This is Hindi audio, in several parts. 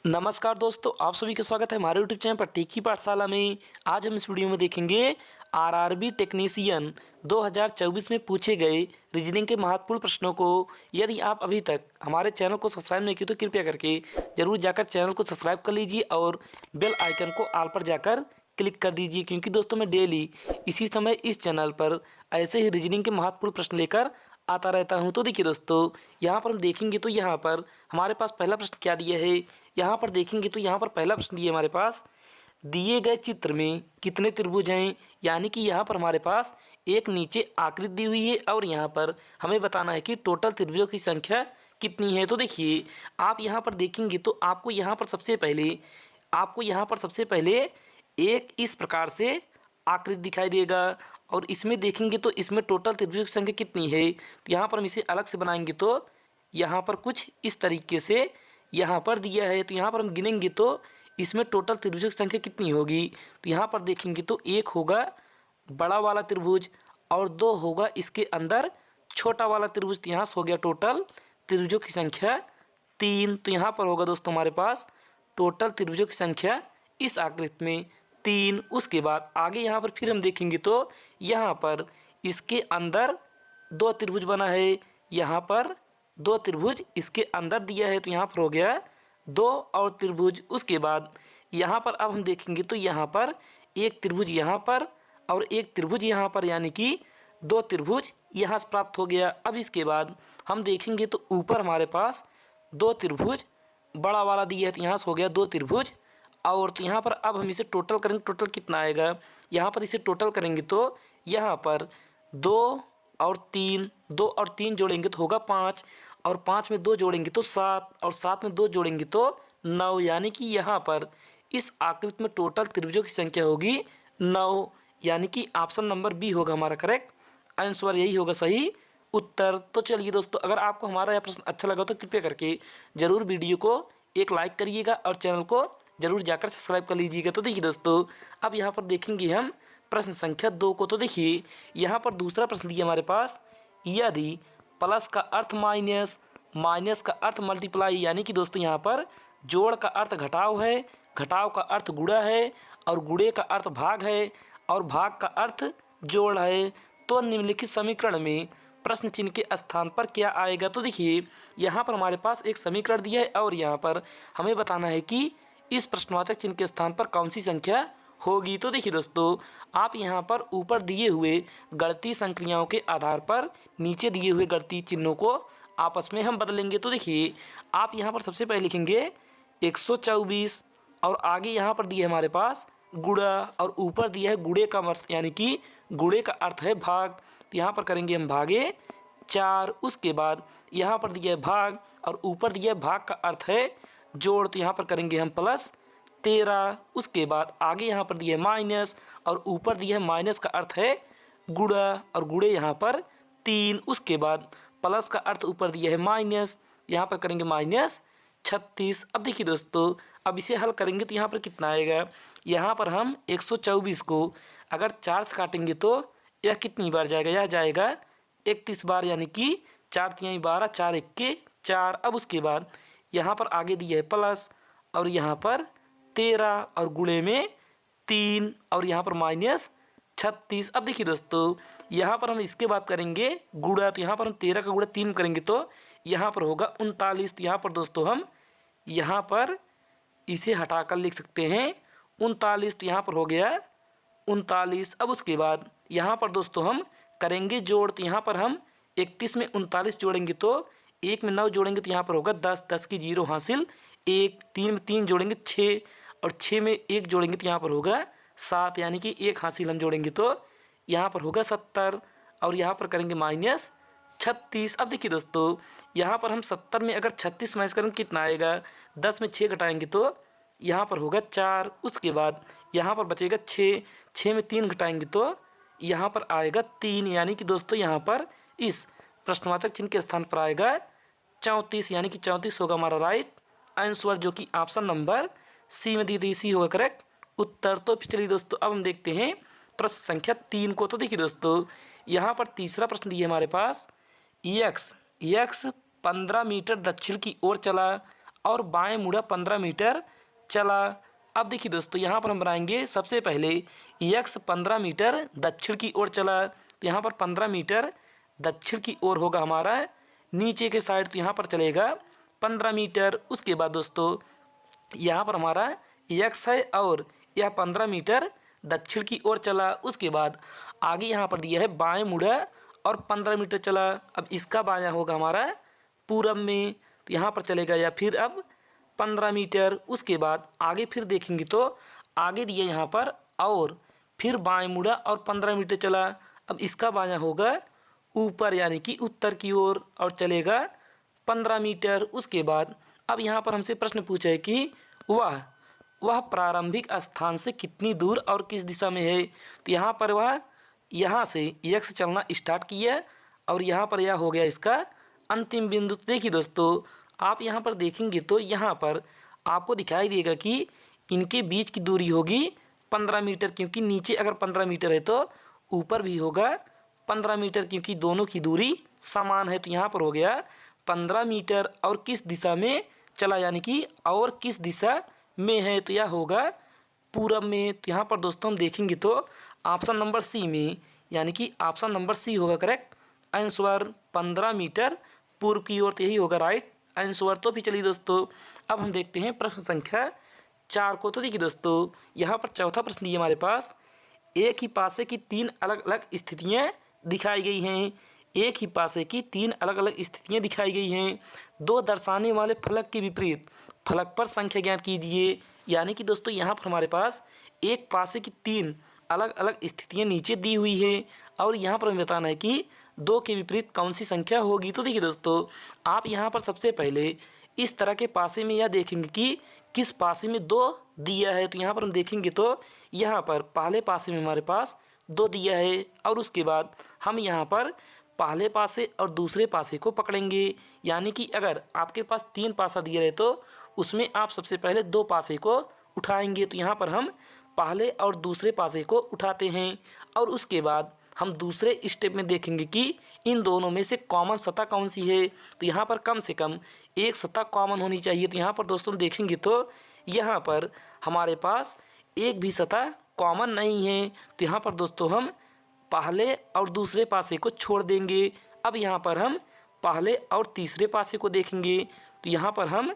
नमस्कार दोस्तों, आप सभी का स्वागत है हमारे यूट्यूब चैनल पर टेक की पाठशाला में। आज हम इस वीडियो में देखेंगे आरआरबी टेक्नीशियन 2024 में पूछे गए रीजनिंग के महत्वपूर्ण प्रश्नों को। यदि आप अभी तक हमारे चैनल को सब्सक्राइब नहीं किए तो कृपया करके जरूर जाकर चैनल को सब्सक्राइब कर लीजिए और बेल आइकन को ऑल पर जाकर क्लिक कर दीजिए, क्योंकि दोस्तों मैं डेली इसी समय इस चैनल पर ऐसे ही रीजनिंग के महत्वपूर्ण प्रश्न लेकर आता रहता हूं। तो देखिए दोस्तों, यहाँ पर हम देखेंगे तो यहाँ पर हमारे पास पहला प्रश्न क्या दिया है। यहाँ पर देखेंगे तो यहाँ पर पहला प्रश्न दिया हमारे पास, दिए गए चित्र में कितने त्रिभुज हैं। यानी कि यहाँ पर हमारे पास एक नीचे आकृति दी हुई है और यहाँ पर हमें बताना है कि टोटल त्रिभुजों की संख्या कितनी है। तो देखिए, आप यहाँ पर देखेंगे तो आपको यहाँ पर सबसे पहले एक इस प्रकार से आकृति दिखाई देगा और इसमें देखेंगे तो इसमें टोटल त्रिभुजों की संख्या कितनी है। तो यहाँ पर हम इसे अलग से बनाएंगे तो यहाँ पर कुछ इस तरीके से यहाँ पर दिया है। तो यहाँ पर हम गिनेंगे तो इसमें टोटल त्रिभुजों की संख्या कितनी होगी। तो यहाँ पर देखेंगे तो एक होगा बड़ा वाला त्रिभुज और दो होगा इसके अंदर छोटा वाला त्रिभुज। तो यहाँ से हो गया टोटल त्रिभुजों की संख्या 3। तो यहाँ पर होगा दोस्तों हमारे पास टोटल त्रिभुजों की संख्या इस आकृति में 3। उसके बाद आगे यहाँ पर फिर हम देखेंगे तो यहाँ पर इसके अंदर दो त्रिभुज बना है। यहाँ पर दो त्रिभुज इसके अंदर दिया है, तो यहाँ पर हो गया दो और त्रिभुज। उसके बाद यहाँ पर अब हम देखेंगे तो यहाँ पर एक त्रिभुज यहाँ पर और एक त्रिभुज यहाँ पर, यानी कि दो त्रिभुज यहाँ से प्राप्त हो गया। अब इसके बाद हम देखेंगे तो ऊपर हमारे पास दो त्रिभुज बड़ा वाला दिया है, तो यहाँ से हो गया दो त्रिभुज। और तो यहाँ पर अब हम इसे टोटल करेंगे, टोटल कितना आएगा। यहाँ पर इसे टोटल करेंगे तो यहाँ पर दो और तीन जोड़ेंगे तो होगा 5 और 5 में 2 जोड़ेंगे तो 7 और 7 में 2 जोड़ेंगे तो 9। यानी कि यहाँ पर इस आकृति में टोटल त्रिभुजों की संख्या होगी 9। यानी कि ऑप्शन नंबर बी होगा हमारा करेक्ट आंसर, यही होगा सही उत्तर। तो चलिए दोस्तों, अगर आपको हमारा यह प्रश्न अच्छा लगा तो कृपया करके ज़रूर वीडियो को एक लाइक करिएगा और चैनल को जरूर जाकर सब्सक्राइब कर लीजिएगा। तो देखिए दोस्तों, अब यहाँ पर देखेंगे हम प्रश्न संख्या 2 को। तो देखिए यहाँ पर दूसरा प्रश्न दिया हमारे पास, यदि प्लस का अर्थ माइनस, माइनस का अर्थ मल्टीप्लाई, यानी कि दोस्तों यहाँ पर जोड़ का अर्थ घटाव है, घटाव का अर्थ गुणा है और गुणे का अर्थ भाग है और भाग का अर्थ जोड़ है, तो निम्नलिखित समीकरण में प्रश्न चिन्ह के स्थान पर क्या आएगा। तो देखिए यहाँ पर हमारे पास एक समीकरण दिया है और यहाँ पर हमें बताना है कि इस प्रश्नवाचक चिन्ह के स्थान पर कौन सी संख्या होगी। तो देखिए दोस्तों, आप यहाँ पर ऊपर दिए हुए गणितीय संक्रियाओं के आधार पर नीचे दिए हुए गणितीय चिन्हों को आपस में हम बदलेंगे। तो देखिए आप यहाँ पर सबसे पहले लिखेंगे 124 और आगे यहाँ पर दिया है हमारे पास गुणा और ऊपर दिया है गुणे का अर्थ, यानी कि गुणे का अर्थ है भाग। तो यहाँ पर करेंगे हम भागे 4। उसके बाद यहाँ पर दिया है भाग और ऊपर दिया है भाग का अर्थ है जोड़, तो यहाँ पर करेंगे हम प्लस 13। उसके बाद आगे यहाँ पर दिया है माइनस और ऊपर दिया है माइनस का अर्थ है गुणा और गुणे यहाँ पर 3। उसके बाद प्लस का अर्थ ऊपर दिया है माइनस, यहाँ पर करेंगे माइनस 36। अब देखिए दोस्तों, अब इसे हल करेंगे तो यहाँ पर कितना आएगा। यहाँ पर हम 124 को अगर 4 से काटेंगे तो यह कितनी बार जाएगा, यह जाएगा 31 बार, यानी कि 4 तिहाई 12, 4 एक्के 4। अब उसके बाद यहाँ पर आगे दिया है प्लस और यहाँ पर 13 और गुणे में 3 और यहाँ पर माइनस 36। अब देखिए दोस्तों, यहाँ पर हम इसके बाद करेंगे गुणा, तो यहाँ पर हम 13 का गुणा 3 करेंगे तो यहाँ पर होगा 39। तो यहाँ पर दोस्तों हम यहाँ पर इसे हटाकर लिख सकते हैं 39। तो यहाँ पर हो गया 39। अब उसके बाद यहाँ पर दोस्तों हम करेंगे जोड़, तो यहाँ पर हम 31 में 39 जोड़ेंगे तो 1 में 9 जोड़ेंगे तो यहाँ पर होगा 10, 10 की 0 हासिल 1, 3 में 3 जोड़ेंगे 6 और 6 में 1 जोड़ेंगे तो यहाँ पर होगा 7, यानी कि 1 हासिल हम जोड़ेंगे तो यहाँ पर होगा 70 और यहाँ पर करेंगे माइनस 36। अब देखिए दोस्तों, यहाँ पर हम 70 में अगर 36 माइनस करेंगे कितना आएगा, 10 में 6 घटाएंगे तो यहाँ पर होगा 4। उसके बाद यहाँ पर बचेगा 6, 6 में 3 घटाएंगे तो यहाँ पर आएगा 3, यानी कि दोस्तों यहाँ पर इस प्रश्नवाचक चिन्ह के स्थान पर आएगा 34, यानी कि 34 होगा हमारा राइट आंसर, जो कि ऑप्शन नंबर सी में दी थी, सी होगा करेक्ट उत्तर। तो चलिए दोस्तों, अब हम देखते हैं प्रश्न संख्या 3 को। तो देखिए दोस्तों, यहाँ पर तीसरा प्रश्न दिया हमारे पास, यक्स 15 मीटर दक्षिण की ओर चला और बाएं मुड़ा 15 मीटर चला। अब देखिए दोस्तों यहाँ पर हम बनाएंगे सबसे पहले यक्स 15 मीटर दक्षिण की ओर चला, तो यहाँ पर 15 मीटर दक्षिण की ओर होगा हमारा नीचे के साइड, तो यहाँ पर चलेगा 15 मीटर। उसके बाद दोस्तों यहाँ पर हमारा यक्स है और यह 15 मीटर दक्षिण की ओर चला। उसके बाद आगे यहाँ पर दिया है बाएं मुड़ा और 15 मीटर चला। अब इसका बायां होगा हमारा पूरब में, तो यहाँ पर चलेगा या फिर अब 15 मीटर। उसके बाद आगे फिर देखेंगे तो आगे दिया यहाँ पर और फिर बाएं मुड़ा और 15 मीटर चला। अब इसका बायां होगा ऊपर यानी कि उत्तर की ओर और चलेगा 15 मीटर। उसके बाद अब यहाँ पर हमसे प्रश्न पूछा है कि वह प्रारंभिक स्थान से कितनी दूर और किस दिशा में है, तो यहाँ पर वह यहाँ से यक्स चलना स्टार्ट किया और यहाँ पर यह हो गया इसका अंतिम बिंदु। देखिए दोस्तों आप यहाँ पर देखेंगे तो यहाँ पर आपको दिखाई देगा कि इनके बीच की दूरी होगी 15 मीटर, क्योंकि नीचे अगर 15 मीटर है तो ऊपर भी होगा 15 मीटर, क्योंकि दोनों की दूरी समान है। तो यहाँ पर हो गया 15 मीटर और किस दिशा में चला यानी कि और किस दिशा में है, तो यह होगा पूरब में। तो यहाँ पर दोस्तों हम देखेंगे तो ऑप्शन नंबर सी में यानी कि ऑप्शन नंबर सी होगा करेक्ट आंसर, 15 मीटर पूर्व की ओर, तो यही होगा राइट आंसर। तो भी चलिए दोस्तों अब हम देखते हैं प्रश्न संख्या 4 को। तो देखिए दोस्तों यहाँ पर चौथा प्रश्न दिया हमारे पास, एक ही पासे की 3 अलग अलग स्थितियाँ दिखाई गई हैं। एक ही पासे की 3 अलग अलग स्थितियाँ दिखाई गई हैं। दो दर्शाने वाले फलक के विपरीत फलक पर संख्या ज्ञात कीजिए। यानी कि दोस्तों यहाँ पर हमारे पास एक पासे की 3 अलग अलग स्थितियाँ नीचे दी हुई है और यहाँ पर हमें बताना है कि दो के विपरीत कौन सी संख्या होगी। तो देखिए दोस्तों आप यहाँ पर सबसे पहले इस तरह के पासे में यह देखेंगे कि किस पासे में 2 दिया है। तो यहाँ पर हम देखेंगे तो यहाँ पर पहले पासे में हमारे पास 2 दिया है और उसके बाद हम यहाँ पर पहले पासे और दूसरे पासे को पकड़ेंगे। यानी कि अगर आपके पास 3 पासा दिया है तो उसमें आप सबसे पहले 2 पासे को उठाएंगे। तो यहाँ पर हम पहले और दूसरे पासे को उठाते हैं और उसके बाद हम दूसरे स्टेप में देखेंगे कि इन दोनों में से कॉमन सतह कौन सी है। तो यहाँ पर कम से कम एक सतह कॉमन होनी चाहिए। तो यहाँ पर दोस्तों देखेंगे तो यहाँ पर हमारे पास एक भी सतह कॉमन नहीं है। तो यहाँ पर दोस्तों हम पहले और दूसरे पासे को छोड़ देंगे। अब यहाँ पर हम पहले और तीसरे पासे को देखेंगे। तो यहाँ पर हम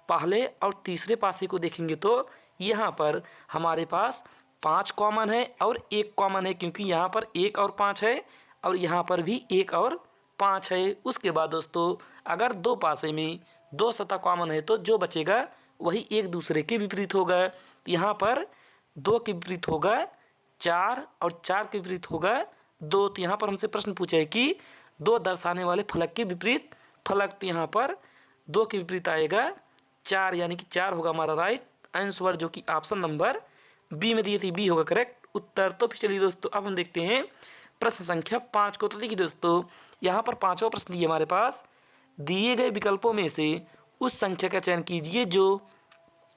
पहले और तीसरे पासे को देखेंगे तो यहाँ पर हमारे पास 5 कॉमन है और 1 कॉमन है, क्योंकि यहाँ पर 1 और 5 है और यहाँ पर भी 1 और 5 है। उसके बाद दोस्तों अगर 2 पासे में 2 सतह कॉमन है तो जो बचेगा वही एक दूसरे के विपरीत होगा। तो यहाँ पर 2 के विपरीत होगा 4 और 4 के विपरीत होगा 2। तो यहाँ पर हमसे प्रश्न पूछा है कि 2 दर्शाने वाले फलक के विपरीत फलक, तो यहाँ पर 2 के विपरीत आएगा 4 यानी कि 4 होगा हमारा राइट आंसर, जो कि ऑप्शन नंबर बी में दिए थे, बी होगा करेक्ट उत्तर। तो फिर चलिए दोस्तों अब हम देखते हैं प्रश्न संख्या 5 को। तो देखिए दोस्तों यहाँ पर 5वां प्रश्न दिए हमारे पास, दिए गए विकल्पों में से उस संख्या का चयन कीजिए जो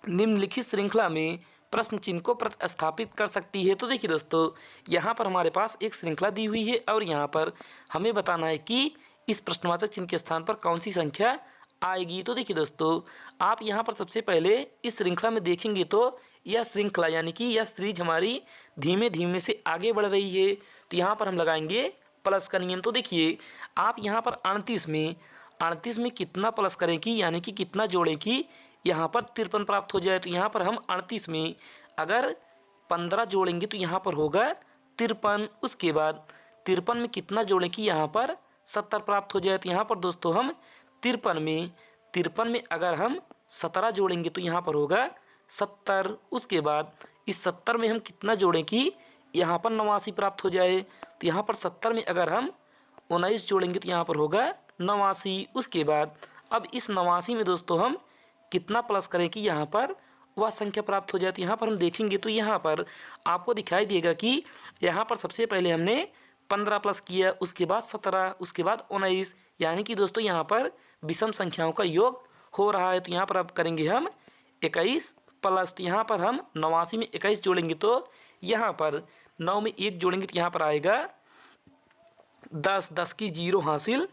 निम्नलिखित श्रृंखला में प्रश्न चिन्ह को प्रतिस्थापित कर सकती है। तो देखिए दोस्तों यहाँ पर हमारे पास एक श्रृंखला दी हुई है और यहाँ पर हमें बताना है कि इस प्रश्नवाचक चिन्ह के स्थान पर कौन सी संख्या आएगी। तो देखिए दोस्तों आप यहाँ पर सबसे पहले इस श्रृंखला में देखेंगे तो यह श्रृंखला यानी कि यह सीरीज हमारी धीमे धीमे से आगे बढ़ रही है। तो यहाँ पर हम लगाएंगे प्लस का नियम। तो देखिए आप यहाँ पर 38 में कितना प्लस करें कि यानी कि कितना जोड़ें कि यहाँ पर 53 प्राप्त हो जाए। तो यहाँ पर हम 38 में अगर 15 जोड़ेंगे तो यहाँ पर होगा 53। उसके बाद 53 में कितना जोड़ें कि यहाँ पर 70 प्राप्त हो जाए। तो यहाँ पर दोस्तों हम 53 में अगर हम 17 जोड़ेंगे तो यहाँ पर होगा 70। उसके बाद इस 70 में हम कितना जोड़ें कि यहाँ पर 89 प्राप्त हो जाए। तो यहाँ पर 70 में अगर हम 19 जोड़ेंगे तो यहाँ पर होगा 89। उसके बाद अब इस 89 में दोस्तों हम कितना प्लस करें कि यहाँ पर वह संख्या प्राप्त हो जाती है। यहाँ पर हम देखेंगे तो यहाँ पर आपको दिखाई देगा कि यहाँ पर सबसे पहले हमने 15 प्लस किया, उसके बाद 17, उसके बाद 19, यानी कि दोस्तों यहाँ पर विषम संख्याओं का योग हो रहा है। तो यहाँ पर अब करेंगे हम 21 प्लस, तो यहाँ पर हम 89 में 21 जोड़ेंगे तो यहाँ पर 9 में 1 जोड़ेंगे तो यहाँ पर आएगा 10 की 0 हासिल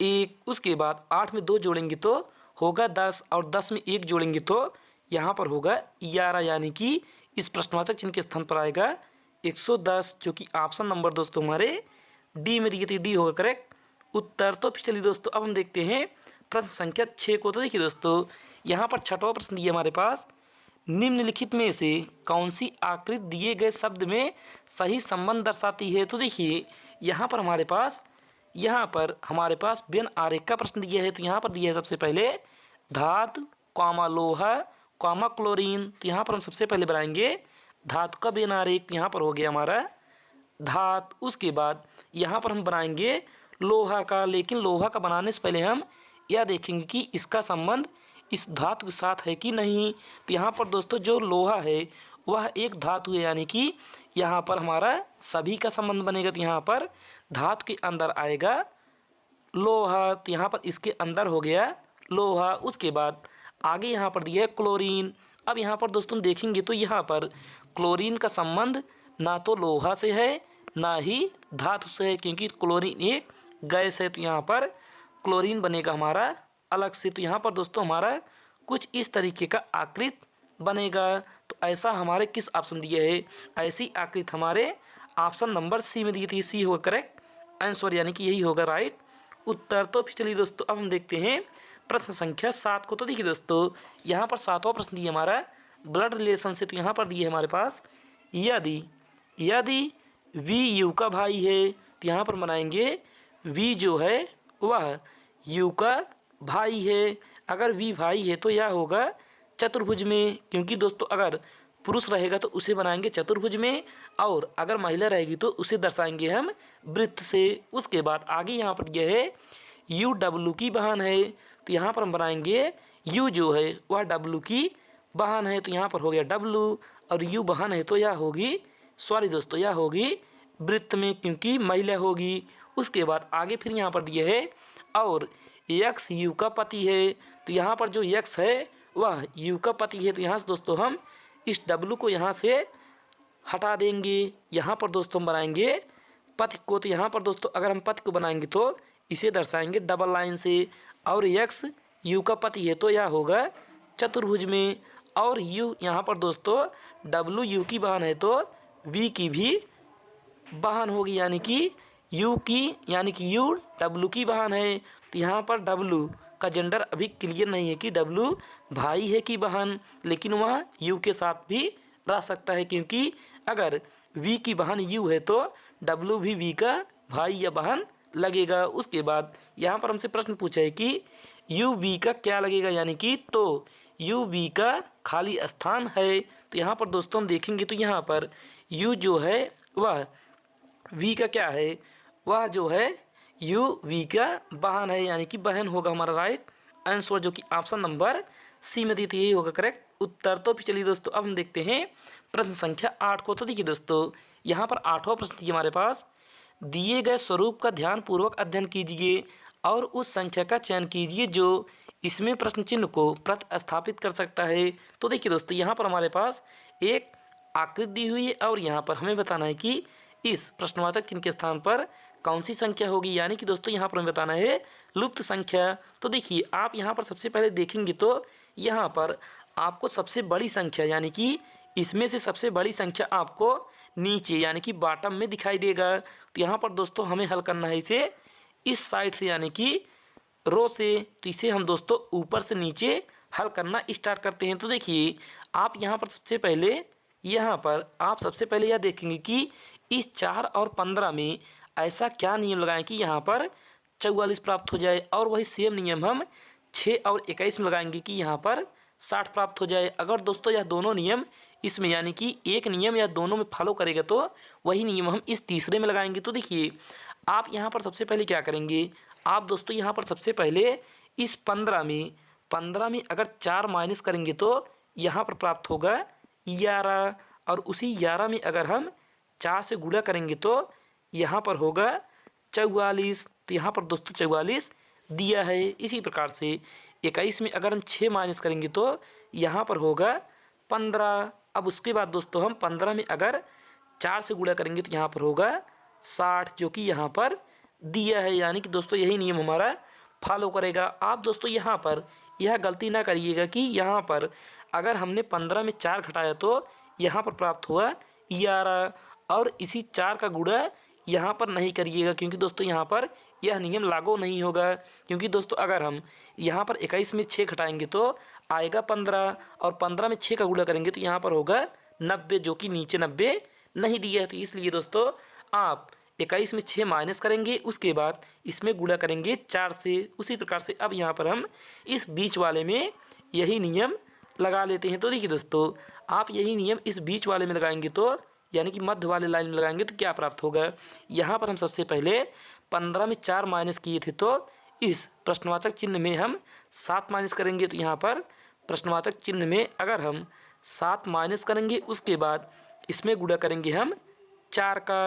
1। उसके बाद 8 में 2 जोड़ेंगे तो होगा 10 और 10 में 1 जोड़ेंगे तो यहाँ पर होगा 11, यानी कि इस प्रश्नवाचक चिन्ह के स्थान पर आएगा 110, जो कि ऑप्शन नंबर दोस्तों हमारे डी में दिए थे, डी होगा करेक्ट उत्तर। तो फिर चलिए दोस्तों अब हम देखते हैं प्रश्न संख्या 6 को। तो देखिए दोस्तों यहाँ पर छठवां प्रश्न दिया हमारे पास, निम्नलिखित में से कौन सी आकृति दिए गए शब्द में सही संबंध दर्शाती है। तो देखिए यहाँ पर हमारे पास व्यन आरेख का प्रश्न दिया है। तो यहाँ पर दिया है सबसे पहले धातु कॉमा लोहा कॉमा क्लोरीन। तो यहाँ पर हम सबसे पहले बनाएंगे धातु का व्यन आरेख। तो यहाँ पर हो गया हमारा धातु। उसके बाद यहाँ पर हम बनाएंगे लोहा का, लेकिन लोहा का बनाने से पहले हम यह देखेंगे कि इसका संबंध इस धातु के साथ है कि नहीं। तो यहाँ पर दोस्तों जो लोहा है वह एक धातु है, यानी कि यहाँ पर हमारा सभी का संबंध बनेगा। तो यहाँ पर धातु के अंदर आएगा लोहा, तो यहाँ पर इसके अंदर हो गया लोहा। उसके बाद आगे यहाँ पर दिया है क्लोरीन। अब यहाँ पर दोस्तों देखेंगे तो यहाँ पर क्लोरीन का संबंध ना तो लोहा से है ना ही धातु से है, क्योंकि क्लोरीन एक गैस है। तो यहाँ पर क्लोरीन बनेगा हमारा अलग से। तो यहाँ पर दोस्तों हमारा कुछ इस तरीके का आकृति बनेगा। तो ऐसा हमारे किस ऑप्शन दिया है, ऐसी आकृति हमारे ऑप्शन नंबर सी में दी थी। सी होगा करेक्ट आंसर, यानी कि यही होगा राइट उत्तर। तो फिर चलिए दोस्तों अब हम देखते हैं प्रश्न संख्या 7 को। तो देखिए दोस्तों यहाँ पर 7वां प्रश्न दिया हमारा ब्लड रिलेशन से। तो यहाँ पर दिए हमारे पास यदि वी यू का भाई है, तो यहाँ पर बनाएंगे वी जो है वह यू का भाई है। अगर वी भाई है तो यह होगा चतुर्भुज में, क्योंकि दोस्तों अगर पुरुष रहेगा तो उसे बनाएंगे चतुर्भुज में, और अगर महिला रहेगी तो उसे दर्शाएंगे हम वृत्त से। उसके बाद आगे यहाँ पर यह है यू डब्लू की बहन है। तो यहाँ पर हम बनाएंगे यू जो है वह डब्लू की बहन है। तो यहाँ पर हो गया डब्लू, और यू बहन है तो यह होगी यह होगी वृत्त में, क्योंकि महिला होगी। उसके बाद आगे फिर यहाँ पर दिया है और यक्स यू का पति है। तो यहाँ पर जो यक्स है वह यू का पति है। तो यहाँ से दोस्तों हम इस डब्लू को यहाँ से हटा देंगे। यहाँ पर दोस्तों हम बनाएंगे पति को। तो यहाँ पर दोस्तों अगर हम पति को बनाएंगे तो इसे दर्शाएंगे डबल लाइन से, और यक्स यू का पति है तो यह होगा चतुर्भुज में, और यू यहाँ पर दोस्तों डब्लू यू की बहन है तो वी की भी बहन होगी, यानी कि यू डब्लू की बहन है। तो यहाँ पर डब्लू का जेंडर अभी क्लियर नहीं है कि डब्लू भाई है कि बहन, लेकिन वह यू के साथ भी रह सकता है, क्योंकि अगर वी की बहन यू है तो डब्लू भी वी का भाई या बहन लगेगा। उसके बाद यहाँ पर हमसे प्रश्न पूछा है कि यू वी का क्या लगेगा, यानी कि तो यू वी का खाली स्थान है। तो यहाँ पर दोस्तों हम देखेंगे तो यहाँ पर यू जो है वह वी का क्या है, वह जो है यू वी का बहन है, यानी कि बहन होगा हमारा राइट आंसर, जो कि ऑप्शन नंबर सी में दी थी, यही होगा करेक्ट उत्तर। तो फिर चलिए दोस्तों अब हम देखते हैं प्रश्न संख्या 8 को। तो देखिए दोस्तों यहाँ पर 8वां प्रश्न दिया हमारे पास, दिए गए स्वरूप का ध्यानपूर्वक अध्ययन कीजिए और उस संख्या का चयन कीजिए जो इसमें प्रश्न चिन्ह को प्रतिस्थापित कर सकता है। तो देखिए दोस्तों यहाँ पर हमारे पास एक आकृति दी हुई है, और यहाँ पर हमें बताना है कि इस प्रश्नवाचक चिन्ह के स्थान पर कौन सी संख्या होगी, यानी कि दोस्तों यहाँ पर हमें बताना है लुप्त संख्या। तो देखिए आप यहाँ पर सबसे पहले देखेंगे तो यहाँ पर आपको सबसे बड़ी संख्या, यानी कि इसमें से सबसे बड़ी संख्या आपको नीचे यानी कि बॉटम में दिखाई देगा। तो यहाँ पर दोस्तों हमें हल करना है इसे इस साइड से, यानी कि रो से। तो इसे हम दोस्तों ऊपर से नीचे हल करना स्टार्ट करते हैं। तो देखिए आप यहाँ पर सबसे पहले यह देखेंगे कि इस 4 और 15 में ऐसा क्या नियम लगाएं कि यहाँ पर 44 प्राप्त हो जाए, और वही सेम नियम हम 6 और 21 में लगाएंगे कि यहाँ पर 60 प्राप्त हो जाए। अगर दोस्तों यह दोनों नियम इसमें यानी कि एक नियम या दोनों में फॉलो करेगा तो वही नियम हम इस तीसरे में लगाएंगे। तो देखिए आप यहाँ पर सबसे पहले क्या करेंगे, आप दोस्तों यहाँ पर सबसे पहले इस 15 में अगर 4 माइनस करेंगे तो यहाँ पर प्राप्त होगा 11, और उसी 11 में अगर हम 4 से गुणा करेंगे तो यहाँ पर होगा 44। तो यहाँ पर दोस्तों 44 दिया है। इसी प्रकार से 21 में अगर हम 6 माइनस करेंगे तो यहाँ पर होगा 15। अब उसके बाद दोस्तों हम 15 में अगर 4 से गुणा करेंगे तो यहाँ पर होगा 60, जो कि यहाँ पर दिया है। यानी कि दोस्तों यही नियम हमारा फॉलो करेगा। आप दोस्तों यहाँ पर यह गलती ना करिएगा कि यहाँ पर अगर हमने 15 में 4 घटाया तो यहाँ पर प्राप्त हुआ 11 और इसी 4 का गुणा यहाँ पर नहीं करिएगा, क्योंकि दोस्तों यहाँ पर यह नियम लागू नहीं होगा। क्योंकि दोस्तों अगर हम यहाँ पर 21 में 6 घटाएंगे तो आएगा 15 और 15 में 6 का गुणा करेंगे तो यहाँ पर होगा 90, जो कि नीचे 90 नहीं दिया है। तो इसलिए दोस्तों आप 21 में 6 माइनस करेंगे, उसके बाद इसमें गुणा करेंगे 4 से। उसी प्रकार से अब यहाँ पर हम इस बीच वाले में यही नियम लगा लेते हैं। तो देखिए दोस्तों आप यही नियम इस बीच वाले में लगाएंगे तो यानी कि मध्य वाले लाइन में लगाएंगे तो क्या प्राप्त होगा। यहाँ पर हम सबसे पहले 15 में 4 माइनस किए थे तो इस प्रश्नवाचक चिन्ह में हम 7 माइनस करेंगे। तो यहाँ पर प्रश्नवाचक चिन्ह में अगर हम 7 माइनस करेंगे उसके बाद इसमें गुणा करेंगे हम 4 का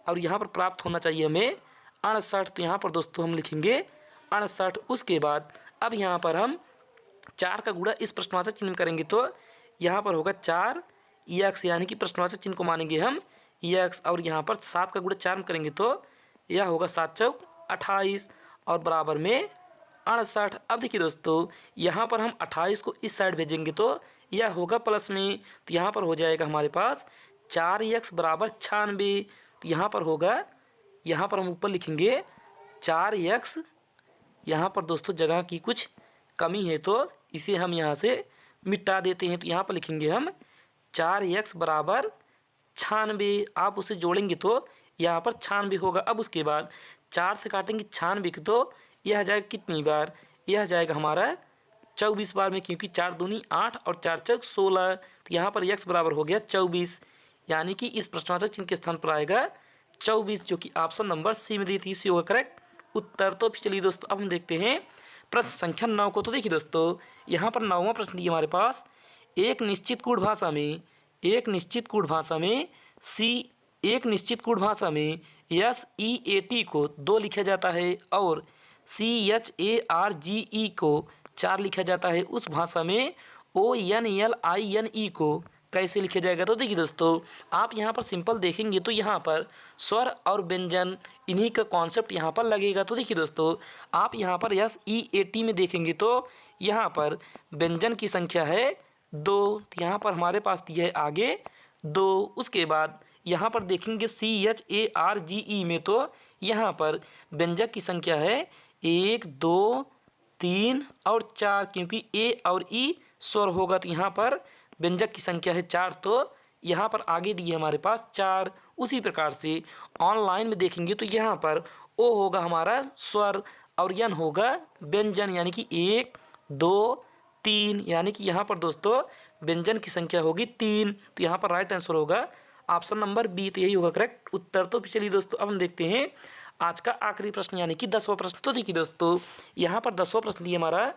और यहाँ पर प्राप्त होना चाहिए हमें 68। तो यहाँ पर दोस्तों हम लिखेंगे 68। उसके बाद अब यहाँ पर हम 4 का गुणा इस प्रश्नवाचक चिन्ह में करेंगे तो यहाँ पर होगा 4 x, यानी कि प्रश्नवाचक चिन्ह को मानेंगे हम x और यहाँ पर 7 का गुणा 4 में करेंगे तो यह होगा 7 चौक 28 और बराबर में 68। अब देखिए दोस्तों यहाँ पर हम 28 को इस साइड भेजेंगे तो यह होगा प्लस में, तो यहाँ पर हो जाएगा हमारे पास 4x बराबर 96। तो यहाँ पर होगा, यहाँ पर हम ऊपर लिखेंगे 4x। यहाँ पर दोस्तों जगह की कुछ कमी है तो इसे हम यहाँ से मिटा देते हैं। तो यहाँ पर लिखेंगे हम 4x बराबर 96। आप उसे जोड़ेंगे तो यहाँ पर 96 होगा। अब उसके बाद 4 से काटेंगे 96 की तो यह जाएगा कितनी बार, यह जाएगा हमारा 24 बार में, क्योंकि 4 दूनी 8 और 4 चौक 16। तो यहाँ पर x बराबर हो गया 24, यानी कि इस प्रश्नवाचक चिन्ह के स्थान पर आएगा 24, जो कि ऑप्शन नंबर सी में दी थी। सी होगा करेक्ट उत्तर। तो चलिए दोस्तों अब हम देखते हैं प्रश्न संख्या 9 को। तो देखिए दोस्तों यहाँ पर 9वां प्रश्न दिया हमारे पास, एक निश्चित कूट भाषा में SEAT को 2 लिखा जाता है और CHARGE को 4 लिखा जाता है। उस भाषा में ONLINE को कैसे लिखा जाएगा। तो देखिए दोस्तों आप यहाँ पर सिंपल देखेंगे तो यहाँ पर स्वर और व्यंजन इन्हीं का कॉन्सेप्ट यहाँ पर लगेगा। तो देखिए दोस्तों आप यहाँ पर SEAT में देखेंगे तो यहाँ पर व्यंजन की संख्या है 2। तो यहाँ पर हमारे पास दिया है आगे 2। उसके बाद यहाँ पर देखेंगे CHARGE में तो यहाँ पर व्यंजक की संख्या है 1 2 3 और 4, क्योंकि A और E स्वर होगा। तो यहाँ पर व्यंजक की संख्या है 4, तो यहाँ पर आगे दिए हमारे पास 4। उसी प्रकार से ऑनलाइन में देखेंगे तो यहाँ पर O होगा हमारा स्वर और N होगा व्यंजन, यानी कि 1 2 3, यानी कि यहाँ पर दोस्तों व्यंजन की संख्या होगी 3। तो यहाँ पर राइट आंसर होगा ऑप्शन नंबर बी। तो यही होगा करेक्ट उत्तर। तो चलिए दोस्तों अब हम देखते हैं आज का आखिरी प्रश्न, यानी कि 10वां प्रश्न। तो देखिए दोस्तों यहाँ पर 10वां प्रश्न दिया हमारा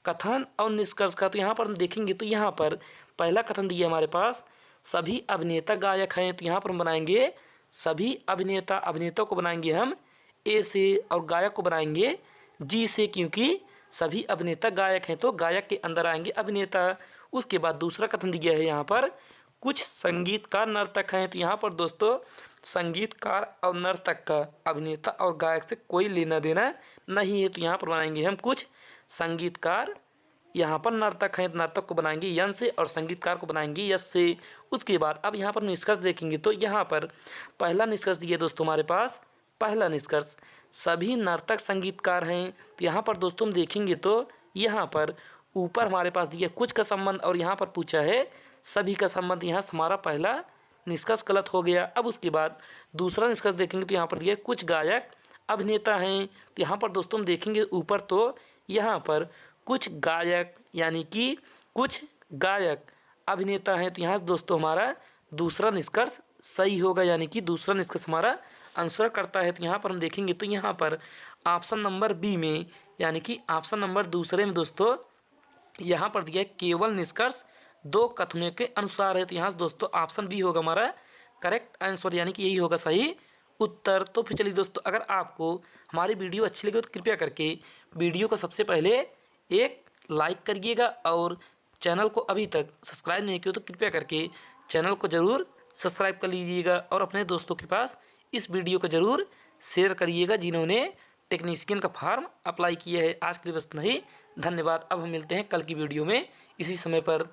कथन और निष्कर्ष का। तो यहाँ पर हम देखेंगे तो यहाँ पर पहला कथन दिया हमारे पास, सभी अभिनेता गायक हैं। तो यहाँ पर हम बनाएंगे सभी अभिनेता को बनाएंगे हम ए से और गायक को बनाएंगे जी से, क्योंकि सभी अभिनेता गायक हैं तो गायक के अंदर आएंगे अभिनेता। उसके बाद दूसरा कथन दिया है यहाँ पर, कुछ संगीतकार नर्तक हैं। तो यहाँ पर दोस्तों संगीतकार और नर्तक का अभिनेता और गायक से कोई लेना देना नहीं है। तो यहाँ पर बनाएंगे हम कुछ संगीतकार, यहाँ पर नर्तक हैं, नर्तक को बनाएंगे यन से और संगीतकार को बनाएंगे यस से। उसके बाद अब यहाँ पर निष्कर्ष देखेंगे तो यहाँ पर पहला निष्कर्ष दिया दोस्तों हमारे पास, पहला निष्कर्ष सभी नर्तक संगीतकार हैं। तो यहाँ पर दोस्तों हम देखेंगे तो यहाँ पर ऊपर हमारे पास दिया कुछ का संबंध और यहाँ पर पूछा है सभी का संबंध, यहाँ हमारा पहला निष्कर्ष गलत हो गया। अब उसके बाद दूसरा निष्कर्ष देखेंगे तो यहाँ पर दिया कुछ गायक अभिनेता हैं। तो यहाँ पर दोस्तों हम देखेंगे ऊपर तो यहाँ पर कुछ गायक यानी कि कुछ गायक अभिनेता हैं। तो यहाँ दोस्तों हमारा दूसरा निष्कर्ष सही होगा, यानी कि दूसरा निष्कर्ष हमारा आंसर करता है। तो यहाँ पर हम देखेंगे तो यहाँ पर ऑप्शन नंबर बी में, यानी कि ऑप्शन नंबर दूसरे में दोस्तों यहाँ पर दिया है केवल निष्कर्ष 2 कथनों के अनुसार है। तो यहाँ दोस्तों ऑप्शन बी होगा हमारा करेक्ट आंसर, यानी कि यही होगा सही उत्तर। तो फिर चलिए दोस्तों अगर आपको हमारी वीडियो अच्छी लगे तो कृपया करके वीडियो को सबसे पहले एक लाइक करिएगा और चैनल को अभी तक सब्सक्राइब नहीं किया तो कृपया करके चैनल को ज़रूर सब्सक्राइब कर लीजिएगा और अपने दोस्तों के पास इस वीडियो को ज़रूर शेयर करिएगा जिन्होंने टेक्नीशियन का फॉर्म अप्लाई किया है। आज के लिए बस नहीं, धन्यवाद। अब हम मिलते हैं कल की वीडियो में इसी समय पर।